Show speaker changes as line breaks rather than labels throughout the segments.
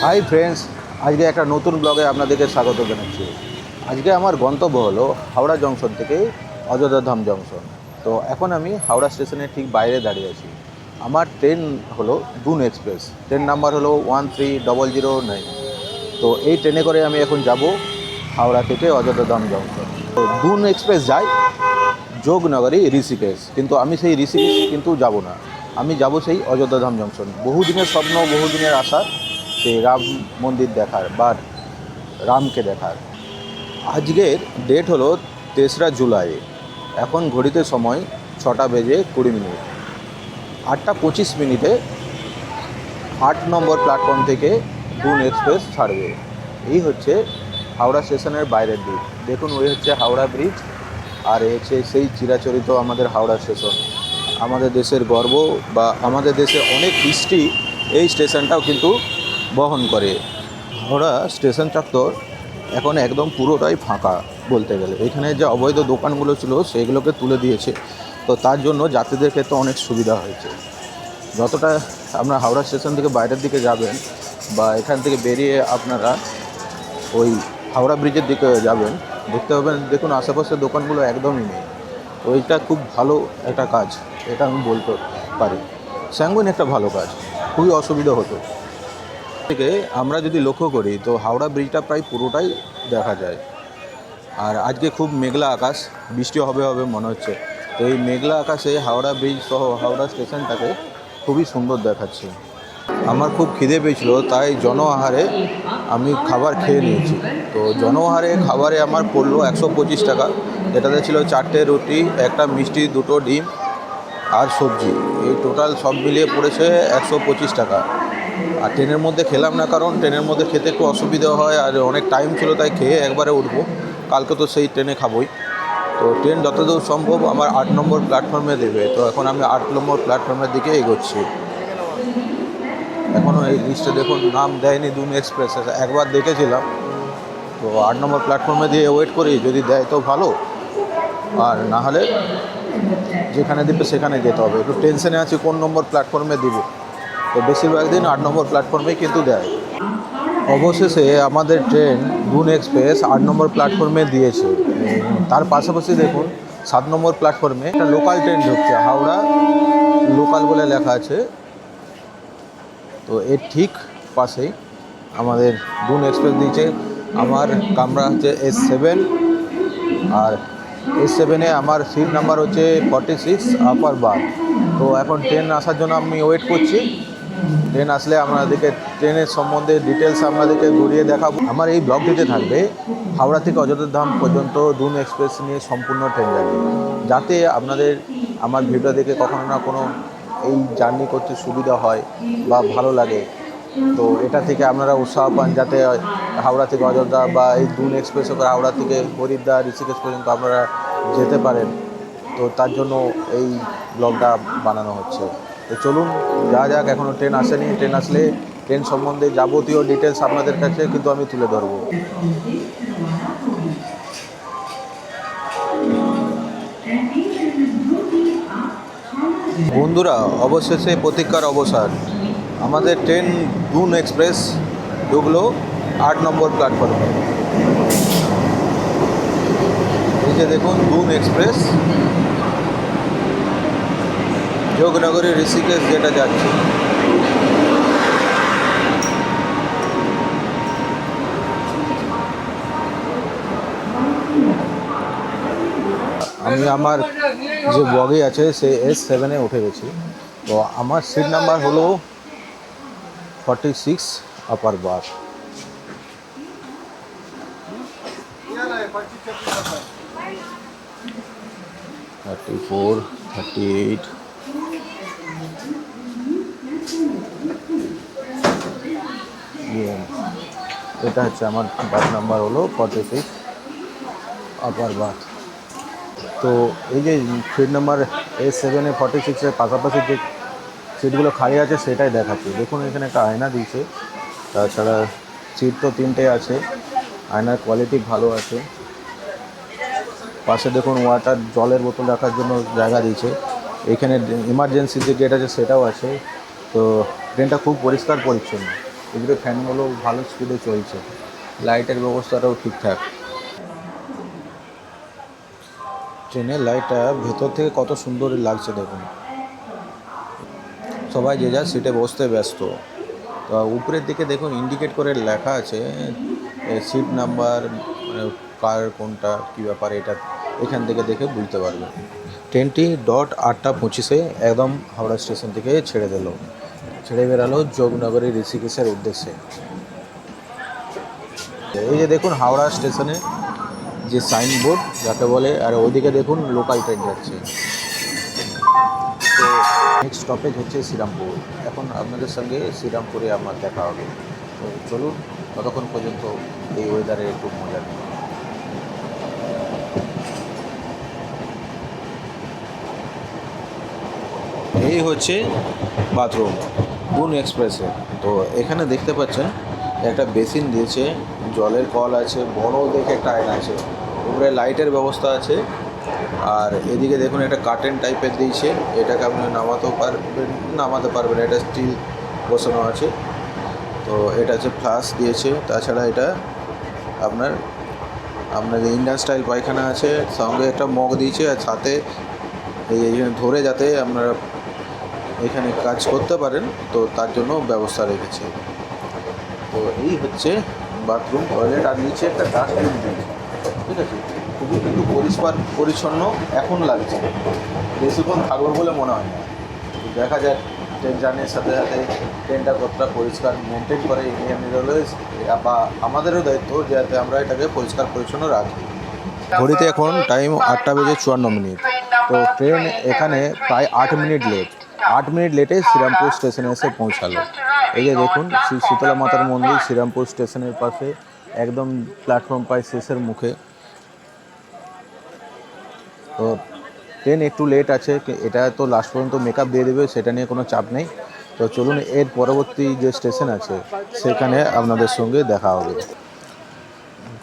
Hi friends, আজকে একটা নতুন ব্লগে আপনাদেরকে স্বাগত জানাচ্ছি। আজকে আমার গন্তব্য হলো হাওড়া জংশন থেকে অযোধ্যা ধাম জংশন। তো এখন আমি হাওড়া স্টেশনের ঠিক বাইরে দাঁড়িয়ে আছি। আমার ট্রেন হলো দুন এক্সপ্রেস, ট্রেন নাম্বার হলো 13009। তো এই ট্রেনে করে আমি এখন যাব হাওড়া থেকে অযোধ্যা ধাম জংশন। তো দুন এক্সপ্রেস যায় যোগনগরী ঋষিকেশ, কিন্তু আমি সেই ঋষিকেশ কিন্তু যাব না, আমি যাব সেই অযোধ্যা ধাম জংশন। বহুদিনের স্বপ্ন, বহুদিনের আশা সেই রাম মন্দির দেখার বা রামকে দেখার। আজকের ডেট হলো 3রা জুলাই। এখন ঘড়িতে সময় 6:20। 8:25 8 নম্বর প্ল্যাটফর্ম থেকে দুন এক্সপ্রেস ছাড়বে। এই হচ্ছে হাওড়া স্টেশনের বাইরের দিক। দেখুন, ওই হচ্ছে হাওড়া ব্রিজ, আর এই হচ্ছে সেই চিরাচরিত আমাদের হাওড়া স্টেশন। আমাদের দেশের গর্ব বা আমাদের দেশে অনেক হিস্ট্রি এই স্টেশনটাও কিন্তু বহন করে। হাওড়া স্টেশন চত্বর এখন একদম পুরোটাই ফাঁকা বলতে গেলে। এখানে যে অবৈধ দোকানগুলো ছিল সেগুলোকে তুলে দিয়েছে, তো তার জন্য যাত্রীদের ক্ষেত্রে অনেক সুবিধা হয়েছে। যতটা আপনারা হাওড়া স্টেশন থেকে বাইরের দিকে যাবেন বা এখান থেকে বেরিয়ে আপনারা ওই হাওড়া ব্রিজের দিকে যাবেন, দেখতে পাবেন, দেখুন আশেপাশের দোকানগুলো একদমই নেই। ওইটা খুব ভালো একটা কাজ, এটা আমি বলতে পারি। স্যাঙ্গুইন একটা ভালো কাজ, খুবই অসুবিধা হতো। থেকে আমরা যদি লক্ষ্য করি তো হাওড়া ব্রিজটা প্রায় পুরোটাই দেখা যায়। আর আজকে খুব মেঘলা আকাশ, বৃষ্টি হবে হবে মনে হচ্ছে। তো এই মেঘলা আকাশে হাওড়া ব্রিজ সহ হাওড়া স্টেশনটাকে খুবই সুন্দর দেখাচ্ছে। আমার খুব খিদে পেয়েছিল, তাই জন আহারে আমি খাবার খেয়ে নিয়েছি। তো জন আহারে খাবারে আমার পড়লো 125 টাকা, যেটাতে ছিল 4টে রুটি, একটা মিষ্টি, 2টো ডিম আর সবজি। এই টোটাল সব মিলিয়ে পড়েছে 125 টাকা। আর ট্রেনের মধ্যে খেলাম না, কারণ ট্রেনের মধ্যে খেতে একটু অসুবিধা হয়, আর অনেক টাইম ছিল, তাই খেয়ে একবারে উঠবো। কালকে তো সেই ট্রেনে খাবোই। তো ট্রেন যতদূর সম্ভব আমার 8 নম্বর প্ল্যাটফর্মে দেবে। তো এখন আমি 8 নম্বর প্ল্যাটফর্মের দিকে এগোচ্ছি। এখনও এই লিস্টে দেখুন নাম দেয়নি দুন এক্সপ্রেস, একবার দেখেছিলাম। তো 8 নম্বর প্ল্যাটফর্মে দিয়ে ওয়েট করি, যদি দেয় তো ভালো, আর না হলে যেখানে দেবে সেখানে যেতে হবে। একটু টেনশনে আছি কোন নম্বর প্ল্যাটফর্মে দিব। তো বেশিরভাগ দিন 8 নম্বর প্ল্যাটফর্মেই কিন্তু দেয়। অবশেষে আমাদের ট্রেন দুন এক্সপ্রেস 8 নম্বর প্ল্যাটফর্মে দিয়েছে। তার পাশাপাশি দেখুন 7 নম্বর প্ল্যাটফর্মে একটা লোকাল ট্রেন ঢুকছে, হাওড়া লোকাল বলে লেখা আছে। তো এর ঠিক পাশেই আমাদের দুন এক্সপ্রেস দিয়েছে। আমার কামরা হচ্ছে S7, আর S7-এ আমার সিট নাম্বার হচ্ছে 46 আপার বার্থ। তো এখন ট্রেন আসার জন্য আমি ওয়েট করছি। ট্রেন আসলে আপনাদেরকে ট্রেনের সম্বন্ধে ডিটেলস আপনাদেরকে ঘুরিয়ে দেখাবো। আমার এই ব্লগটিতে থাকবে হাওড়া থেকে অযোধ্যা ধাম পর্যন্ত দুন এক্সপ্রেস নিয়ে সম্পূর্ণ ট্রেন জার্নি, যাতে আপনাদের আমার ভিডিও দেখে কখনো না কোনো এই জার্নি করতে সুবিধা হয় বা ভালো লাগে। তো এটা থেকে আপনারা উৎসাহ পান, যাতে হাওড়া থেকে অযোধ্যা বা এই দুন এক্সপ্রেস করে হাওড়া থেকে হরিদ্বার ঋষিকেশ পর্যন্ত আপনারা যেতে পারেন। তো তার জন্য এই ব্লগটা বানানো হচ্ছে। তো চলুন যা যাক, এখনও ট্রেন আসেনি। ট্রেন আসলে ট্রেন সম্বন্ধে যাবতীয় ডিটেলস আপনাদের কাছে কিন্তু আমি তুলে ধরবো। বন্ধুরা, অবশেষে প্রতীক্ষার অবসান। আমাদের ট্রেন দুন এক্সপ্রেস ঢুকলো 8 নম্বর প্ল্যাটফর্মে। এই যে দেখুন দুন এক্সপ্রেস যোগনগরী ঋষিকেশ যেটা যাচ্ছে। আমি আমার যে বগি আছে সে S7-এ উঠে গেছি। তো আমার সিট নাম্বার হলো 46 আপার বার্থ। 34, 38। এটা হচ্ছে আমার বার্থ নাম্বার হলো 46 আপার বার্থ। তো এই যে সিট নাম্বার S7-এ 46-এর পাশাপাশি যে সিটগুলো খালি আছে সেটাই দেখাচ্ছে। দেখুন এখানে একটা আয়না দিয়েছে, তাছাড়া সিট তো 3টে আছে, আয়নার কোয়ালিটি ভালো আছে। পাশে দেখুন ওয়াটার, জলের বোতল রাখার জন্য জায়গা দিয়েছে। এখানে ইমার্জেন্সি যে গেট আছে সেটাও আছে। তো ট্রেনটা খুব পরিষ্কার পরিচ্ছন্ন। এগুলো ফ্যানগুলো ভালো স্পিডে চলছে, লাইটের ব্যবস্থাটাও ঠিকঠাক। ট্রেনের লাইটটা ভেতর থেকে কত সুন্দর লাগছে দেখুন। সবাই যে যার সিটে বসতে ব্যস্ত। তো উপরের দিকে দেখুন ইন্ডিকেট করে লেখা আছে সিট নাম্বার, কার কোনটা কী ব্যাপার এটা এখান থেকে দেখে বুঝতে পারবে। ট্রেনটি 8:25 একদম হাওড়া স্টেশন থেকে ছেড়ে বেরালো যোগনগরী ঋষিকেশের উদ্দেশ্যে। এই যে দেখুন হাওড়া স্টেশনে যে সাইনবোর্ড যাকে বলে, আর ওইদিকে দেখুন লোকাল ট্রেন যাচ্ছে। তো নেক্সট স্টপেজ হচ্ছে শ্রীরামপুর। এখন আপনাদের সঙ্গে শ্রীরামপুরে আমার দেখা হবে। তো চলুন ততক্ষণ পর্যন্ত এই ওয়েদারে একটু মজা নিই। এই হচ্ছে বাথরুম দুন এক্সপ্রেসে। তো এখানে দেখতে পাচ্ছেন একটা বেসিন দিয়েছে, জলের কল আছে, বড় দেখে একটা আয়না আছে, উপরে লাইটের ব্যবস্থা আছে। আর এদিকে দেখুন একটা কার্টেন টাইপের দিয়েছে, এটাকে আপনি নামাতে পারবেন, এটা স্টিল বসানো আছে। তো এটা হচ্ছে ফ্লাশ দিয়েছে। তাছাড়া এটা আপনার ইন্ডিয়ান স্টাইল পায়খানা আছে, সঙ্গে একটা মগ দিয়েছে, আর সাথে এই ধরে যাতে আপনারা এখানে কাজ করতে পারেন, তো তার জন্য ব্যবস্থা রেখেছে। তো এই হচ্ছে বাথরুম, টয়লেট, আর নিচে একটা ডাস্টবিন দিয়েছে। ঠিক আছে, খুবই কিন্তু পরিষ্কার পরিচ্ছন্ন এখন লাগছে, বেশিক্ষণ থাকবো বলে মনে হয় না। দেখা যাক ট্রেন জার্নির সাথে সাথে ট্রেনটা কতটা পরিষ্কার মেনটেন করে ইন্ডিয়ান রেলওয়েজ, বা আমাদেরও দায়িত্ব যাতে আমরা এটাকে পরিষ্কার পরিচ্ছন্ন রাখি। ঘড়িতে এখন টাইম 8:54। তো ট্রেন এখানে প্রায় 8 মিনিট লেট, 8 মিনিট লেটে শ্রীরামপুর স্টেশনে এসে পৌঁছালো। এই যে দেখুন শ্রী শীতলা মাতার মন্দির শ্রীরামপুর স্টেশনের পাশে, একদম প্ল্যাটফর্ম প্রায় শেষের মুখে। তো ট্রেন একটু লেট আছে, এটা তো লাস্ট পর্যন্ত মেকআপ দিয়ে দেবে, সেটা নিয়ে কোনো চাপ নেই। তো চলুন এর পরবর্তী যে স্টেশন আছে সেখানে আপনাদের সঙ্গে দেখা হবে।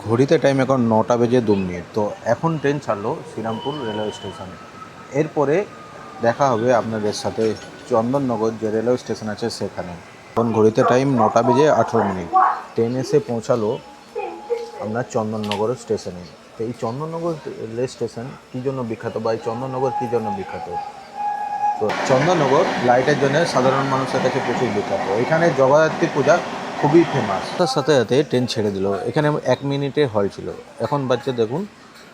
ঘড়িতে টাইম এখন 9:02। তো এখন ট্রেন ছাড়লো শ্রীরামপুর রেলওয়ে স্টেশন। এরপরে দেখা হবে আপনাদের সাথে চন্দননগর যে রেলওয়ে স্টেশন আছে সেখানে। এখন ঘড়িতে টাইম 9:18। ট্রেন এসে পৌঁছালো আপনার চন্দননগর স্টেশনে। তো এই চন্দননগর রেলওয়ে স্টেশন কী জন্য বিখ্যাত, বা এই চন্দননগর কী জন্য বিখ্যাত? তো চন্দননগর লাইটের জন্য সাধারণ মানুষের কাছে প্রচুর বিখ্যাত। এখানে জগদ্ধাত্রী পূজা খুবই ফেমাস। তার সাথে সাথে ট্রেন ছেড়ে দিল, এখানে 1 মিনিটের হল ছিল। এখন বাজছে দেখুন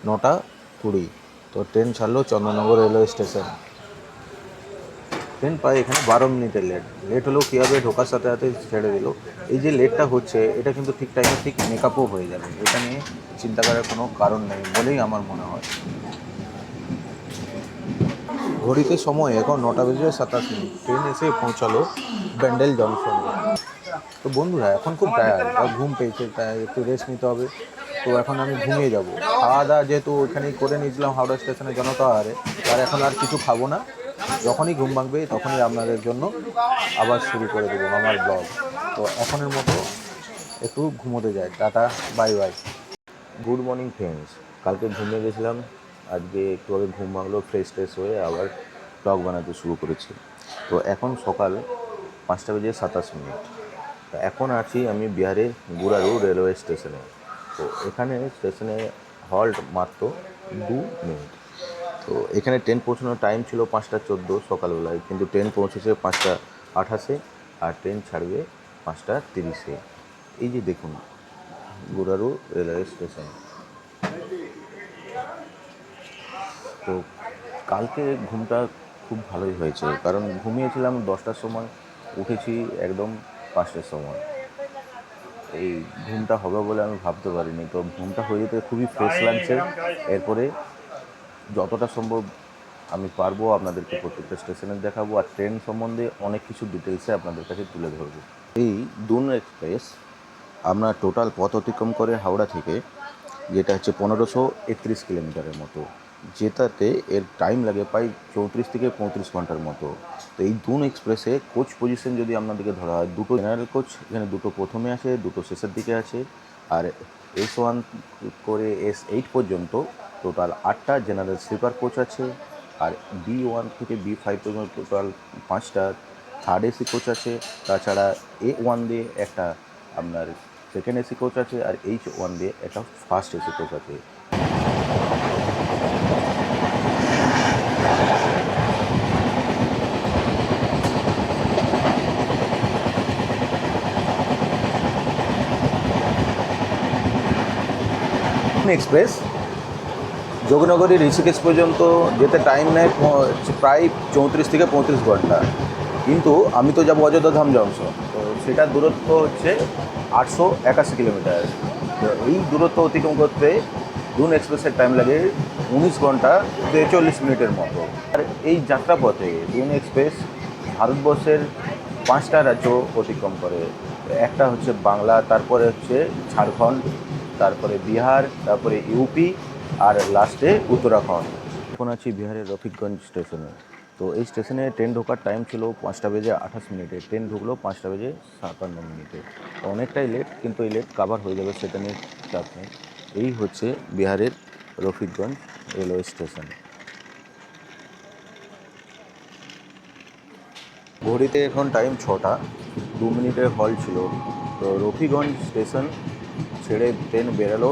9:20। তো ট্রেন ছাড়লো চন্দননগর রেলওয়ে স্টেশন। ট্রেন প্রায় এখানে 12 মিনিটের লেট হলেও কী হবে, ঢোকার সাথে সাথে ছেড়ে দিল। এই যে লেটটা হচ্ছে এটা কিন্তু ঠিক টাইমে ঠিক মেকআপও হয়ে যাবে, এটা নিয়ে চিন্তা করার কোনো কারণ নেই বলেই আমার মনে হয়। ঘড়িতে সময় এখন 9:27। ট্রেন এসে পৌঁছালো ব্যান্ডেল জংশনে। তো বন্ধুরা এখন খুব টায়ার্ড, ঘুম পেয়েছে, তাই একটু রেস্ট নিতে হবে। তো এখন আমি ঘুমিয়ে যাব। খাওয়া দাওয়া যেহেতু ওইখানেই করে নিয়েছিলাম হাওড়া স্টেশনে জনতা আহারে, আর এখন আর কিছু খাবো না। যখনই ঘুম ভাঙবে তখনই আপনাদের জন্য আবার শুরু করে দেবো আমার ব্লগ। তো এখনের মতো একটু ঘুমোতে যাই, tata, bye bye. Good morning friends. কালকে ঘুমিয়ে গেছিলাম, আজকে একটু আগে ঘুম ভাঙলো, ফ্রেশ হয়ে আবার ব্লগ বানাতে শুরু করেছি। তো এখন সকাল 5:27। তো এখন আছি আমি বিহারের গুড়ারু রেলওয়ে স্টেশনে। তো এখানে স্টেশনে হল্ট মাত্র 2 মিনিট। তো এখানে ট্রেন পৌঁছানোর টাইম ছিল 5:14 সকালবেলায়, কিন্তু ট্রেন পৌঁছেছে 5:28, আর ট্রেন ছাড়বে 5:30। এই যে দেখুন গুড়ারু রেলওয়ে স্টেশন। তো কালকে ঘুমটা খুব ভালোই হয়েছে, কারণ ঘুমিয়েছিলাম 10টার সময়, উঠেছি একদম 5টার সময়। এই ঘুমটা হবে বলে আমি ভাবতে পারিনি। তো ঘুমটা হয়ে যেতে খুবই ফ্রেশ লাগছে। এরপরে যতটা সম্ভব আমি পারবো আপনাদেরকে প্রত্যেকটা স্টেশনে দেখাবো, আর ট্রেন সম্বন্ধে অনেক কিছু ডিটেলসে আপনাদের কাছে তুলে ধরবো। এই দুন এক্সপ্রেস আপনার টোটাল পথ অতিক্রম করে হাওড়া থেকে, যেটা হচ্ছে 1531 কিলোমিটারের মতো, যেটাতে এর টাইম লাগে প্রায় 34 থেকে 35 ঘন্টার মতো। তো এই দুন এক্সপ্রেসে কোচ পজিশন যদি আপনাদেরকে ধরা হয়, দুটো জেনারেল কোচ, এখানে দুটো প্রথমে আছে, দুটো শেষের দিকে আছে। আর S1 করে S8 পর্যন্ত টোটাল 8টা জেনারেল স্লিপার কোচ আছে। আর B1 থেকে B5 পর্যন্ত টোটাল 5টা থার্ড এসি কোচ আছে, তাছাড়া A1 দিয়ে একটা আপনার সেকেন্ড এসি কোচ আছে, আর H1 দিয়ে একটা ফার্স্ট এসি কোচ আছে। এক্সপ্রেস যোগনগরী ঋষিকেশ পর্যন্ত যেতে টাইম নেয় প্রায় 34 থেকে 35 ঘন্টা, কিন্তু আমি তো যাবো অযোধ্যা ধাম জংশন, তো সেটার দূরত্ব হচ্ছে 881 কিলোমিটার। তো এই দূরত্ব অতিক্রম করতে দুন এক্সপ্রেসের টাইম লাগে 19 ঘন্টা 43 মিনিটের মতো। আর এই যাত্রাপথে দুন এক্সপ্রেস ভারতবর্ষের 5টা রাজ্য অতিক্রম করে। একটা হচ্ছে বাংলা, তারপরে হচ্ছে ঝাড়খণ্ড, তারপরে বিহার, তারপরে ইউপি, আর লাস্টে উত্তরাখণ্ড। এখন আছি বিহারের রফিকগঞ্জ স্টেশনে। তো এই স্টেশনে ট্রেন ঢোকার টাইম ছিল 5:28 ট্রেন ঢুকলো 5:57। তো অনেকটাই লেট, কিন্তু এই লেট কাভার হয়ে যাবে, সেটা নিয়ে চাপ নেই। এই হচ্ছে বিহারের রফিকগঞ্জ রেলওয়ে স্টেশন। ঘড়িতে এখন টাইম 6টা 2 মিনিটের হল ছিল। তো রফিগঞ্জ স্টেশন ছেড়ে ট্রেন বেরোলো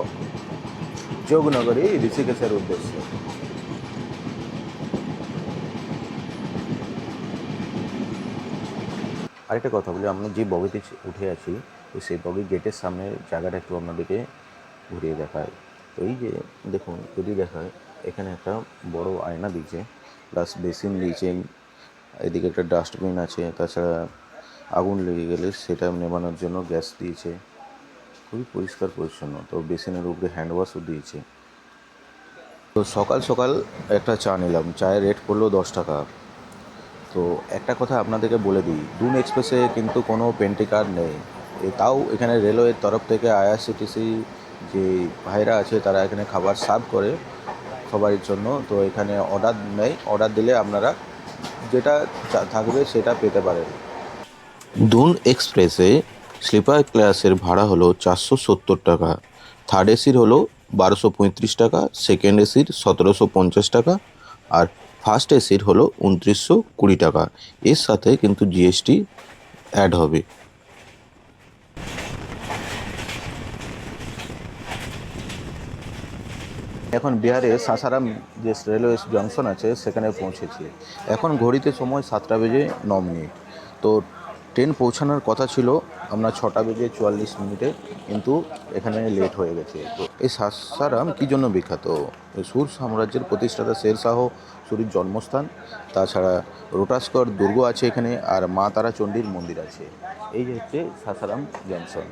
যোগনগরী ঋষিকেশের উদ্দেশ্যে। আরেকটা কথা বলি, আমরা যে বগিতে উঠে আছি, তো সেই বগি গেটের সামনে জায়গাটা একটু আপনাদেরকে ঘুরিয়ে দেখায়। তো এই যে দেখুন, যদি দেখায় এখানে একটা বড় আয়না দিয়েছে, প্লাস বেসিন দিয়েছে, এদিকে একটা ডাস্টবিন আছে, তাছাড়া আগুন লেগে গেলে সেটা নেবানোর জন্য গ্যাস দিয়েছে, খুবই পরিষ্কার পরিচ্ছন্ন। তো বেসিনের উপরে হ্যান্ড ওয়াশও দিয়েছে। তো সকাল সকাল একটা চা নিলাম, চায়ের রেট পড়লো 10 টাকা। তো একটা কথা আপনাদেরকে বলে দিই, দুন এক্সপ্রেসে কিন্তু কোনো পেন্টি কার্ড নেই। তাও এখানে রেলওয়ের তরফ থেকে আইআরসিটিসি যে ভাইরা আছে, তারা এখানে খাবার সার্ভ করে সবার জন্য। তো এখানে অর্ডার নেই, অর্ডার দিলে আপনারা যেটা থাকবে সেটা পেতে পারেন। দুন এক্সপ্রেসে স্লিপার ক্লাসের ভাড়া হলো 470 টাকা, থার্ড এসির হলো 1235 টাকা, সেকেন্ড এসির 1750 টাকা, আর ফার্স্ট এসির হলো 2920 টাকা। এর সাথে কিন্তু জিএসটি অ্যাড হবে। এখন বিহারে সাসারাম যে রেলওয়ে জংশন আছে সেখানে পৌঁছেছি। এখন ঘড়িতে সময় 7:09। তো ট্রেন পৌঁছানোর কথা ছিল আমরা 6:44, কিন্তু এখানে লেট হয়ে গেছে। তো এই সাসারাম কী জন্য বিখ্যাত? সুর সাম্রাজ্যের প্রতিষ্ঠাতা শেরশাহ সুরির জন্মস্থান, তাছাড়া রোটাসকর দুর্গ আছে এখানে, আর মা তারা চণ্ডীর মন্দির আছে। এই হচ্ছে সাসারাম জংশন।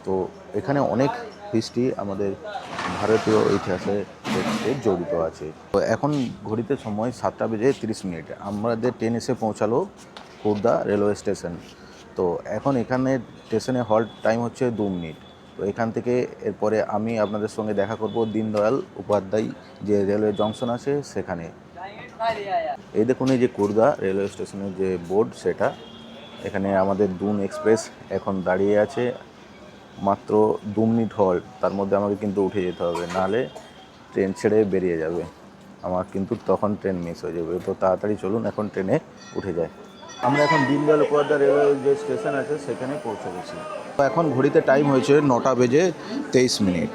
তো এখানে অনেক হিস্ট্রি আমাদের ভারতীয় ইতিহাসে জড়িত আছে। তো এখন ঘড়িতে সময় 7:30। আমাদের ট্রেন এসে পৌঁছালো খুর্দা রেলওয়ে স্টেশন। তো এখন এখানে স্টেশনে হল্ট টাইম হচ্ছে 2 মিনিট। তো এখান থেকে এরপরে আমি আপনাদের সঙ্গে দেখা করব দীনদয়াল উপাধ্যায় যে রেলওয়ে জংশন আছে সেখানে। এই দেখুন, এই যে খুর্দা রেলওয়ে স্টেশনের যে বোর্ড, সেটা এখানে আমাদের দুন এক্সপ্রেস এখন দাঁড়িয়ে আছে। মাত্র 2 মিনিট হল্ট, তার মধ্যে আমাকে কিন্তু উঠে যেতে হবে, নাহলে ট্রেন ছেড়ে বেরিয়ে যাবে, আমার কিন্তু তখন ট্রেন মিস হয়ে যাবে। তো তাড়াতাড়ি চলুন এখন ট্রেনে উঠে যায়। আমরা এখন দীনদয়াল উপাধ্যায় রেলওয়ে যে স্টেশন আছে সেখানে পৌঁছে গেছি। তো এখন ঘড়িতে টাইম হয়েছে 9:23।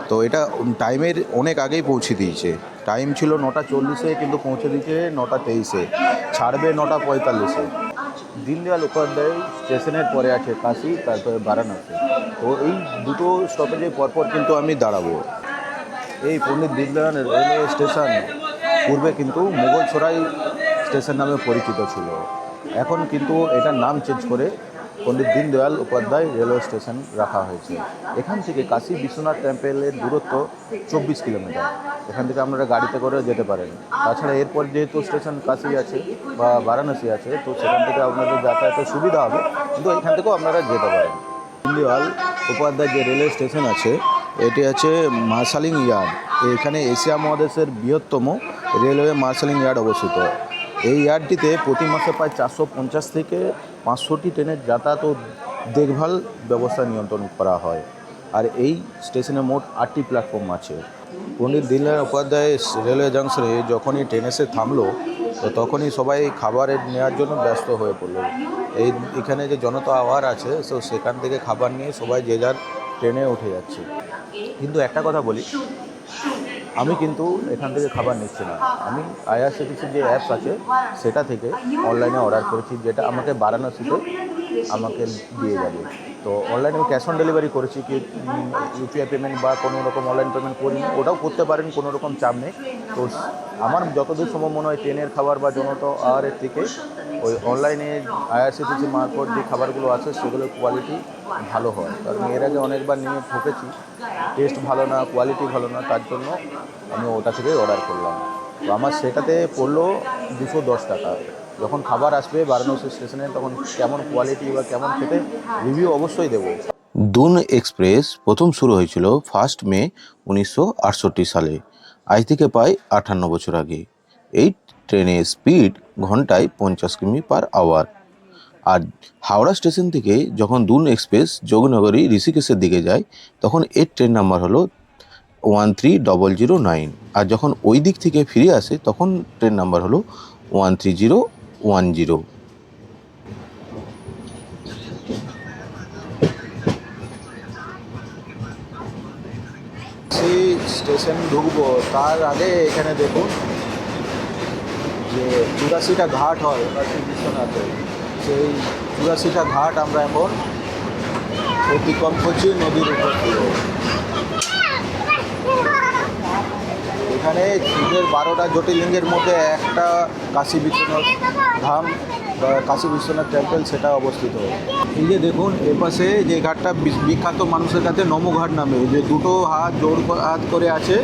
তো এটা টাইমের অনেক আগেই পৌঁছে দিয়েছে। টাইম ছিল 9:40, কিন্তু পৌঁছে দিয়েছে 9:23, ছাড়বে 9:45। দীনদয়াল উপাধ্যায় স্টেশনের পরে আছে কাশি, তারপরে বারাণসী। তো এই দুটো স্টপেজের পরপর কিন্তু আমি দাঁড়াবো। এই পণ্ডিত দীনদয়াল রেলওয়ে স্টেশন পূর্বে কিন্তু মুঘলসরাই স্টেশন নামে পরিচিত ছিল। এখন কিন্তু এটার নাম চেঞ্জ করে পণ্ডিত দীনদয়াল উপাধ্যায় রেলওয়ে স্টেশন রাখা হয়েছে। এখান থেকে কাশী বিশ্বনাথ টেম্পেলের দূরত্ব 24 কিলোমিটার। এখান থেকে আপনারা গাড়িতে করেও যেতে পারেন। তাছাড়া এরপর যেহেতু স্টেশন কাশী আছে বা বারাণসী আছে, তো সেখান থেকে আপনাদের যাতায়াতের সুবিধা হবে, কিন্তু এখান থেকেও আপনারা যেতে পারেন। দীনদয়াল উপাধ্যায় যে রেলওয়ে স্টেশন আছে, এটি আছে মার্শালিং ইয়ার্ড। এখানে এশিয়া মহাদেশের বৃহত্তম রেলওয়ে মার্শালিং ইয়ার্ড অবস্থিত। এই ইয়ার্ডটিতে প্রতি মাসে প্রায় 450 থেকে 500টি ট্রেনের যাতায়াত ও দেখভাল ব্যবস্থা নিয়ন্ত্রণ করা হয়। আর এই স্টেশনে মোট 8টি প্ল্যাটফর্ম আছে। পণ্ডিত দীনদয়াল উপাধ্যায় রেলওয়ে জাংশনে যখনই ট্রেন এসে থামলো, তো তখনই সবাই খাবারের নেওয়ার জন্য ব্যস্ত হয়ে পড়লো। এখানে যে জনতা আওয়ার আছে, তো সেখান থেকে খাবার নিয়ে সবাই যে যার ট্রেনে উঠে যাচ্ছে। কিন্তু একটা কথা বলি, আমি কিন্তু এখান থেকে খাবার নিচ্ছি না। আমি আইআরসিটিসির যে অ্যাপস আছে সেটা থেকে অনলাইনে অর্ডার করেছি, যেটা আমাকে বারাণসীতে আমাকে দিয়ে যাবে। তো অনলাইনে আমি ক্যাশ অন ডেলিভারি করেছি, কি ইউপিআই পেমেন্ট বা কোনো রকম অনলাইন পেমেন্ট করিনি, ওটাও করতে পারেন, কোনো রকম চাপ নেই। তো আমার যতদূর সম্ভব মনে হয় ট্রেনের খাবার বা জনতা আওয়ারের থেকে ওই অনলাইনে আইআরসিটিসি মারফত যে খাবারগুলো আছে সেগুলোর কোয়ালিটি ভালো হয়। কারণ এর আগে অনেকবার নিয়ে ঠকেছি, টেস্ট ভালো না, কোয়ালিটি ভালো না, তার জন্য আমি ওটা থেকে অর্ডার করলাম। তো আমার সেটাতে পড়লো 210 টাকা। যখন খাবার আসবে বারাণসী স্টেশনে তখন কেমন কোয়ালিটি বা কেমন খেতে রিভিউ অবশ্যই দেবো। দুন এক্সপ্রেস প্রথম শুরু হয়েছিল 1 মে 1968 সালে, আজ থেকে প্রায় 58 বছর আগে। এই ট্রেনের স্পিড ঘন্টায় 50 কিমি/আওয়ার। আর হাওড়া স্টেশন থেকে যখন দুন এক্সপ্রেস যোগনগরী ঋষিকেশের দিকে যায়, তখন এর ট্রেন নাম্বার হলো 13009। আর যখন ওই দিক থেকে ফিরে আসে তখন ট্রেন নাম্বার হলো 13010। সেই স্টেশন ঢুকবো তার আগে এখানে দেখুন যে 84টা ঘাট হয় কাশী বিশ্বনাথে, সেই 84টা ঘাট আমরা এখন অতিক্রম করছি নদীর উপর দিয়ে। এখানে শিবের 12টা জ্যোতির্লিঙ্গের মধ্যে একটা কাশী বিশ্বনাথ ধাম বা কাশী বিশ্বনাথ টেম্পল সেটা অবস্থিত। এই যে দেখুন এপাশে যে ঘাটটা বিখ্যাত মানুষের কাছে নমো ঘাট নামে, যে দুটো হাত জোড় হাত করে আছে,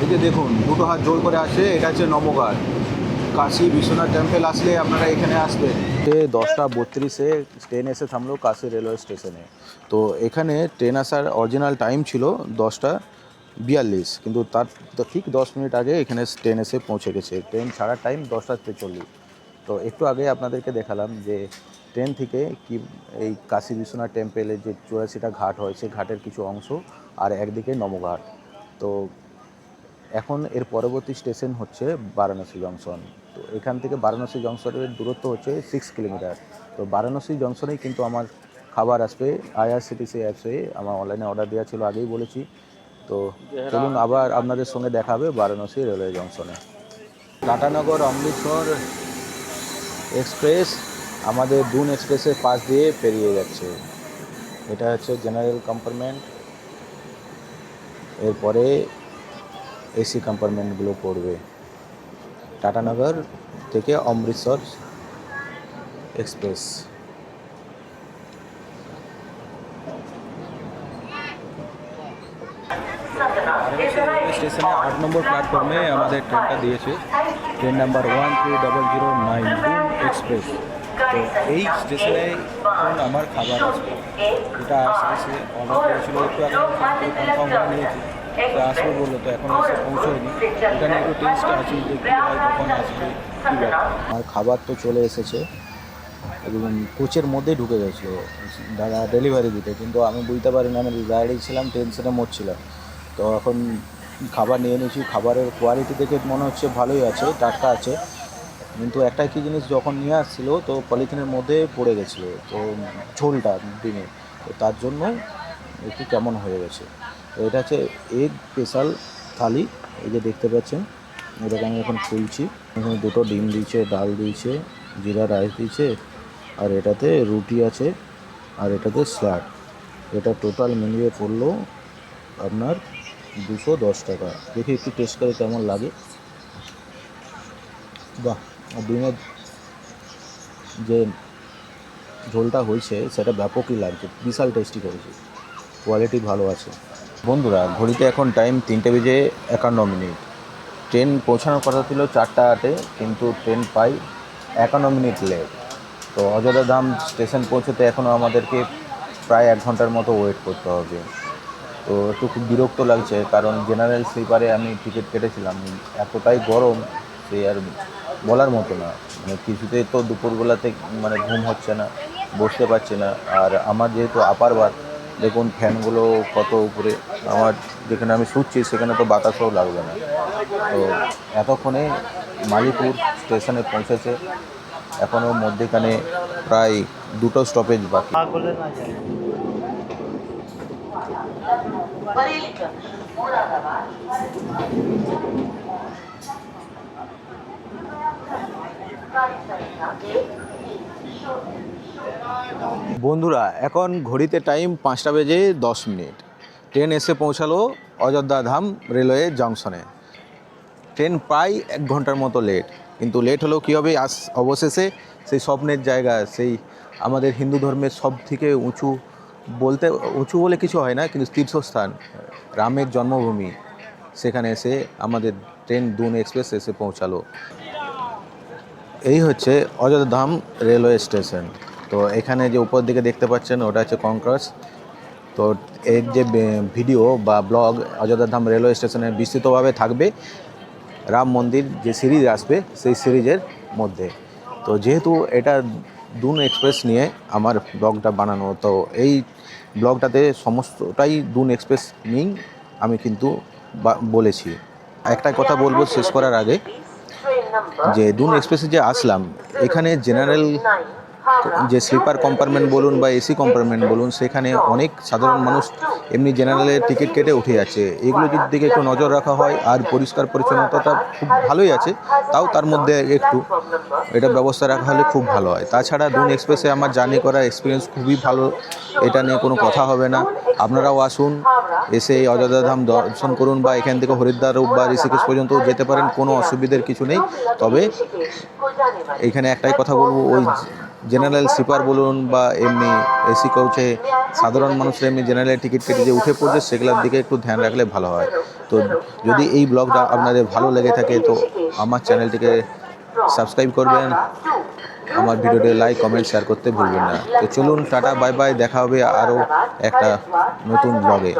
এই যে দেখুন দুটো হাত জোড় করে আছে, এটা হচ্ছে নমো ঘাট। কাশী বিশ্বনাথ টেম্পল আসলে আপনারা এখানে আসবেন। 10টা 32-এ ট্রেন এসে থামলো কাশী রেলওয়ে স্টেশনে। তো এখানে ট্রেন আসার অরিজিনাল টাইম ছিল 10টা 42, কিন্তু তার ঠিক 10 মিনিট আগে এখানে ট্রেন এসে পৌঁছে গেছে। ট্রেন ছাড়ার টাইম 10টা 43। তো একটু আগে আপনাদেরকে দেখালাম যে ট্রেন থেকে কি এই কাশী বিশ্বনাথ টেম্পেলের যে 84টা ঘাট হয় সেই ঘাটের কিছু অংশ, আর একদিকে নমঘাট। তো এখন এর পরবর্তী স্টেশন হচ্ছে বারাণসী জংশন। তো এখান থেকে বারাণসী জংশনের দূরত্ব হচ্ছে 6 কিলোমিটার। তো বারাণসী জংশনেই কিন্তু আমার খাবার আসবে আইআরসিটিসি অ্যাপসে। আমার অনলাইনে অর্ডার দেওয়া ছিল, আগেই বলেছি। তো চলুন আবার আপনাদের সঙ্গে দেখা হবে বারাণসী রেলওয়ে জংশনে। টাটানগর অমৃতসর এক্সপ্রেস আমাদের দুন এক্সপ্রেসের পাশ দিয়ে পেরিয়ে যাচ্ছে। এটা হচ্ছে জেনারেল কম্পার্টমেন্ট, এরপরে এসি কম্পার্টমেন্টগুলো পড়বে। টাটানগর থেকে অমৃতসর এক্সপ্রেস। স্টেশনে 8 নম্বর প্ল্যাটফর্মে আমাদের ট্রেনটা দিয়েছে, ট্রেন নাম্বার 13009 দুন এক্সপ্রেস। তো এই স্টেশনে এখন আমার খাবার আসবে, এটা আসবে অর্ডার করেছিল একটু আগে, কনফার্ম করে নিয়েছি তো আসবে বললো, তো এখন এসে পৌঁছয়নি। এখানে একটু টেস্ট আছে যে কী হয়, কখন আসবে, কী ব্যাপার। আর খাবার তো চলে এসেছে, এবং কোচের মধ্যেই ঢুকে গেছিলো দাদা ডেলিভারি দিতে, কিন্তু আমি বুঝতে পারিনি, আমি বাইরে ছিলাম, টেনশনে মরছিলাম। তো এখন খাবার নিয়ে নিয়েছি, খাবারের কোয়ালিটি দেখে মনে হচ্ছে ভালোই আছে, টাটকা আছে। কিন্তু একটা কী জিনিস যখন নিয়ে আসছিলো তো পলিথিনের মধ্যে পড়ে গেছিলো, তো ঝোলটা ডিমে, তো তার জন্য একটু কেমন হয়ে গেছে। তো এটা হচ্ছে এগ স্পেশাল থালি, এই যে দেখতে পাচ্ছেন, এটাকে আমি এখন খুলছি। এখানে 2টো ডিম দিয়েছে, ডাল দিয়েছে, জিরা রাইস দিয়েছে, আর এটাতে রুটি আছে, আর এটাতে স্যালাড। এটা টোটাল মিলিয়ে পড়লো আপনার 210 টাকা। দেখি একটু টেস্ট করে কেমন লাগে। বাহ, ডিমের যে ঝোলটা হয়েছে সেটা ব্যাপকই লাগছে, বিশাল টেস্টি করেছে, কোয়ালিটি ভালো আছে। বন্ধুরা ঘড়িতে এখন টাইম 3:51। ট্রেন পৌঁছানোর কথা ছিল 4টা 8-এ, কিন্তু ট্রেন পাই 51 মিনিট লেট। তো অযোধ্যা ধাম স্টেশন পৌঁছতে এখনও আমাদেরকে প্রায় 1 ঘন্টার মতো ওয়েট করতে হবে। তো একটু খুব বিরক্ত লাগছে, কারণ জেনারেল স্লিপারে আমি টিকিট কেটেছিলাম, এতটাই গরম সে আর বলার মতো না। মানে কিছুতেই তো দুপুরবেলাতে মানে ঘুম হচ্ছে না। বসতে পারছি না। আর আমার যেহেতু আপার বার্থ, দেখুন ফ্যানগুলো কত উপরে, আমার যেখানে আমি শুচ্ছি সেখানে তো বাতাসও লাগবে না। তো এতক্ষণে মালিপুর স্টেশনে পৌঁছেছে, এখনও মধ্যেখানে প্রায় 2টো স্টপেজ বাকি। বন্ধুরা, এখন ঘড়িতে টাইম 5টা বেজে 10 মিনিট। ট্রেন এসে পৌঁছালো অযোধ্যা ধাম রেলওয়ে জংশনে। ট্রেন প্রায় 1 ঘন্টার মতো লেট, কিন্তু লেট হলেও কী হবে, অবশেষে সেই স্বপ্নের জায়গা, সেই আমাদের হিন্দু ধর্মের সব থেকে উঁচু, বলতে উঁচু বলে কিছু হয় না, কিন্তু তীর্থস্থান রামের জন্মভূমি, সেখানে এসে আমাদের ট্রেন দুন এক্সপ্রেস এসে পৌঁছালো। এই হচ্ছে অযোধ্যা ধাম রেলওয়ে স্টেশন। তো এখানে যে উপর দিকে দেখতে পাচ্ছেন ওটা হচ্ছে কনকর্স। তো এর যে ভিডিও বা ব্লগ অযোধ্যা ধাম রেলওয়ে স্টেশনে বিস্তৃতভাবে থাকবে রাম মন্দির যে সিরিজ আসবে সেই সিরিজের মধ্যে। তো যেহেতু এটা দুন এক্সপ্রেস নিয়ে আমার ব্লগটা বানানো, তো এই ব্লগটাতে সমস্তটাই দুন এক্সপ্রেস নিয়েই আমি কিন্তু বলেছি। একটা কথা বলবো শেষ করার আগে, যে দুন এক্সপ্রেসে যে আসলাম, এখানে জেনারেল যে স্লিপার কম্পার্টমেন্ট বলুন বা এসি কম্পার্টমেন্ট বলুন, সেখানে অনেক সাধারণ মানুষ এমনি জেনারেলের টিকিট কেটে উঠে যাচ্ছে। এগুলো যদি দিকে একটু নজর রাখা হয়, আর পরিষ্কার পরিচ্ছন্নতাটা খুব ভালোই আছে, তাও তার মধ্যে একটু এটা ব্যবস্থা রাখা হলে খুব ভালো হয়। তাছাড়া দুন এক্সপ্রেসে আমার জার্নি করার এক্সপিরিয়েন্স খুবই ভালো, এটা নিয়ে কোনো কথা হবে না। আপনারাও আসুন, এসে এই অযোধ্যা ধাম দর্শন করুন, বা এখান থেকে হরিদ্বার বা ঋষিকেশ পর্যন্তও যেতে পারেন, কোনো অসুবিধার কিছু নেই। তবে এখানে একটাই কথা বলবো, ওই জেনারেল স্লিপার বলুন বা এমনি এসি কোচে সাধারণ মানুষরা এমনি জেনারেল টিকিট কেটে যে উঠে পড়ছে, সেগুলোর দিকে একটু ধ্যান রাখলে ভালো হয়। তো যদি এই ব্লগটা আপনাদের ভালো লেগে থাকে, তো আমার চ্যানেলটিকে সাবস্ক্রাইব করবেন, আমার ভিডিওটি লাইক কমেন্ট শেয়ার করতে ভুলবেন না। তো চলুন, টাটা বাই বাই, দেখা হবে আরও একটা নতুন ব্লগে।